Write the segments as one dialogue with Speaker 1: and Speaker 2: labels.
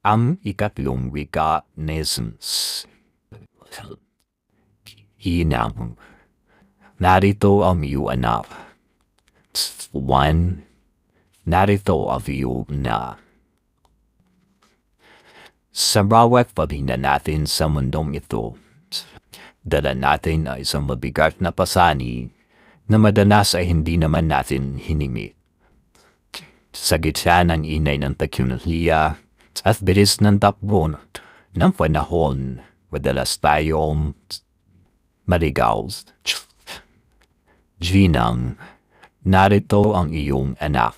Speaker 1: Ang ikatlong wika nesens. Inang. Narito ang iyong anak. One. Narito ang iyong na. Sa bawat paghinga natin sa mundong ito, dala natin ay isang mabigat na pasani na madalas ay hindi naman natin hinimik. Sa gitna ng inay ng teknolohiya at bilis ng takbo ng panahon, madalas tayong maligaw. Ginang, narito ang iyong anak.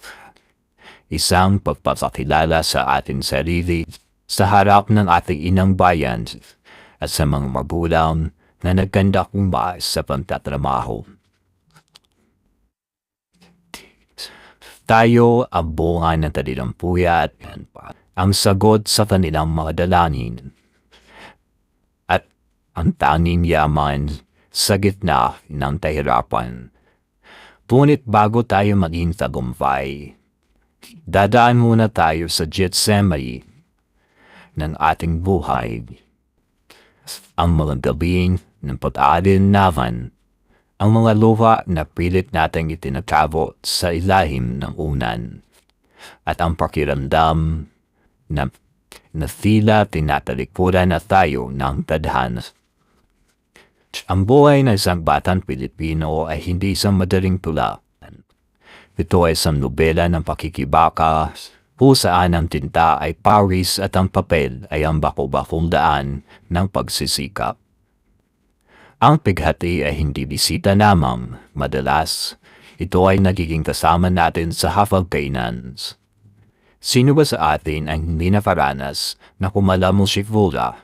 Speaker 1: Isang pagpapakilala sa ating sarili sa harap ng ating inang bayan at sa mga magulang na nagkandak umbas sa pagtatrabaho. Tayo ang bunga ng kanilang puyat, ang sagot sa kanilang mga dalangin, at ang tanging yaman sa gitna ng kahirapan. Ngunit bago tayo maging tagumpay, dadaan muna tayo sa Gethsemane ng ating buhay. Ang mga gabing ng pag-aalinlawan, ang mga luha na pilit nating itinatabo sa ilahim ng unan, at ang pakiramdam na tila tinatalikuran na tayo ng tadhana. Ang buhay ng isang batang Pilipino ay hindi isang madaling tula. Ito ay isang nobela ng pakikibaka, kung saan ang tinta ay pawis at ang papel ay ang bako-bakong daan ng pagsisikap. Ang pighati ay hindi bisita lamang, madalas ito ay nagiging kasama natin sa hapagkainan. Sino ba sa atin ang hindi nakaranas na kumalamusikvula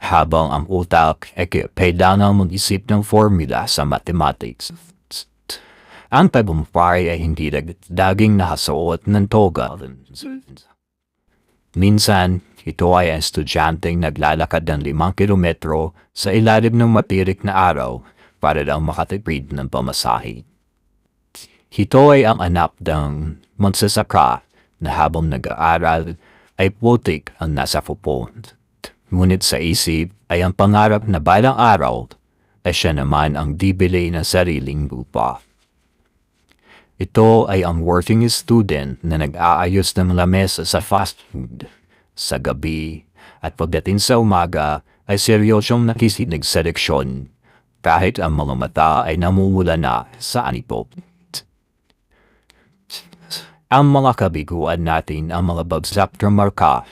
Speaker 1: habang ang utak ay kailangan mag-isip ng formula sa mathematics? Ang tagumpay ay hindi daging nakasuot ng toga. Minsan, ito ay ang estudyanteng naglalakad ng 5 kilometro sa ilalim ng matirik na araw para lang makatipid ng pamasahe. Ito ay ang anak ng magsasaka na habang nag-aaral ay putik ang nasa pupon. Ngunit sa isip ay ang pangarap na balang araw ay siya naman ang bibili ng sariling lupa. Ito ay ang working student na nag-aayos ng lamesa sa fast food. Sa gabi at pagdating sa umaga ay seryosyong nakikinig sa leksyon kahit ang mga mata ay namumula na sa anipop. Ang mga kabiguan natin ang mga bagsak na marka,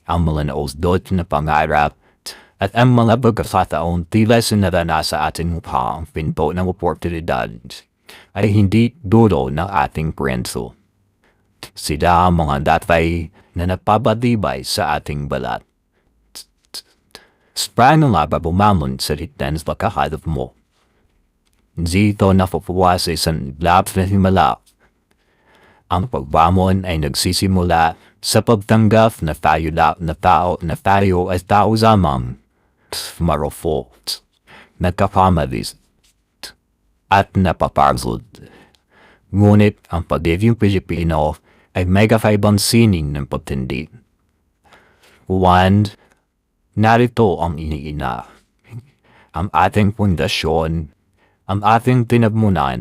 Speaker 1: ang mga nausdot na pangarap, at ang mga pagkakataon tila sinarana sa ating mukha ang pinto ng oportunidad ay hindi dulo ng ating prenso. Sila ang mga datay na nagpapadibay sa ating balat. Paano nga ba bumamon sa ritens pagkakadap mo? Dito napupuwa sa isang iglap na himala. Ang pagbamon ay nagsisimula sa pagtanggap na tayo ay tao zamang, marufot, nagkakamalis, at napapagod. Ngunit ang pagiging Pilipino ay may kakaibang sining ng pagtindi. One, narito ang iniina, ang ating pundasyon, ang ating tinagmunan,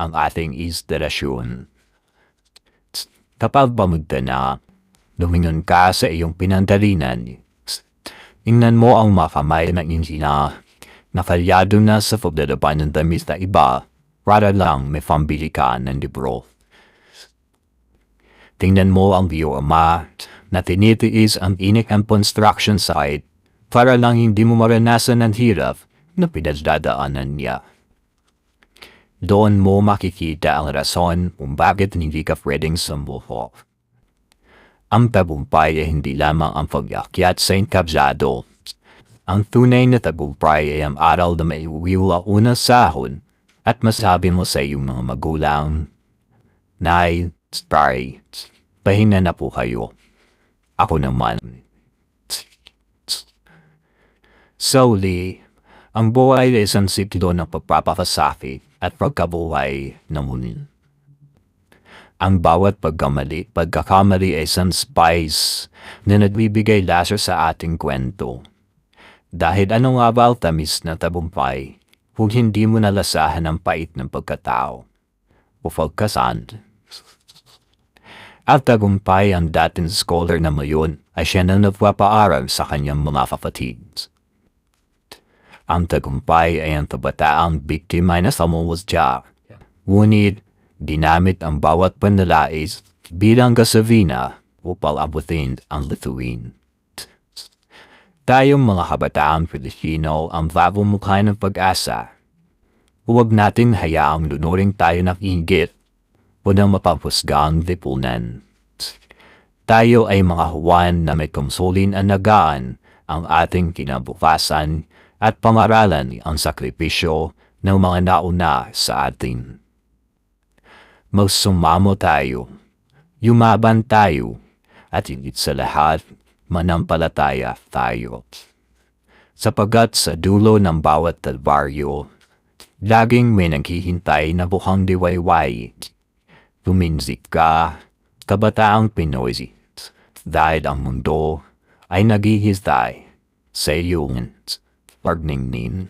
Speaker 1: ang ating inspirasyon. Kapag pamagda na, lumingon ka sa iyong pinandalinan. Ingnan mo ang mga kamay ng injina, nakalyado na sa pagdadapan ng damis na iba, para lang may pambili ka ng libro. Tingnan mo ang iyong ama na tinitiis ang inik ang construction site para lang hindi mo maranasan ang hirap na pinagdadaanan niya. Doon mo makikita ang rason kung bakit hindi ka pwedeng sumuko. Ang tagumpay ay hindi lamang ang pag-akyat sa inkabzado. Ang tunay na tagumpay ay ang aral na may uwiwa una sahon at masabi mo sa iyong mga magulang, Nay, sorry, pahinga na po kayo. Ako naman. Slowly, ang buhay ay isang siklo ng pagpapakasakit at pagkabuhay ng munin. Ang bawat pagkakamali ay isang spice na nagbibigay laser sa ating kwento. Dahil ano nga ba ang tamis na tagumpay kung hindi mo nalasahan ang pait ng pagkatao o pagkasand? Ang tagumpay ang dating scholar na mayon ay siya na nagpapaaral sa kanyang mga kapatid. Ang tagumpay ay ang kabataang biktima na samuwasya. Ngunit ginamit ang bawat panlalais bilang gasavina upang abutin ang lituin. Tayong mga kabataang Pilipino ang bagong mukha ng pag-asa. Huwag natin hayaang lunuring tayo ng inggit o ng mapapusgang lipunan. Tayo ay mga Juan na may kumsulin ang nagaan ang ating kinabukasan at pangaralan ang sakripisyo ng mga nauna sa atin. Magsumamo tayo, yumaban tayo, at higit sa lahat, manampalataya tayo. Sapagat sa dulo ng bawat talbaryo, laging may naghihintay na bukhang diwayway. Tuminzik ka, kabataang Pinoy, dahil ang mundo ay naghihintay sa iyong pagningning.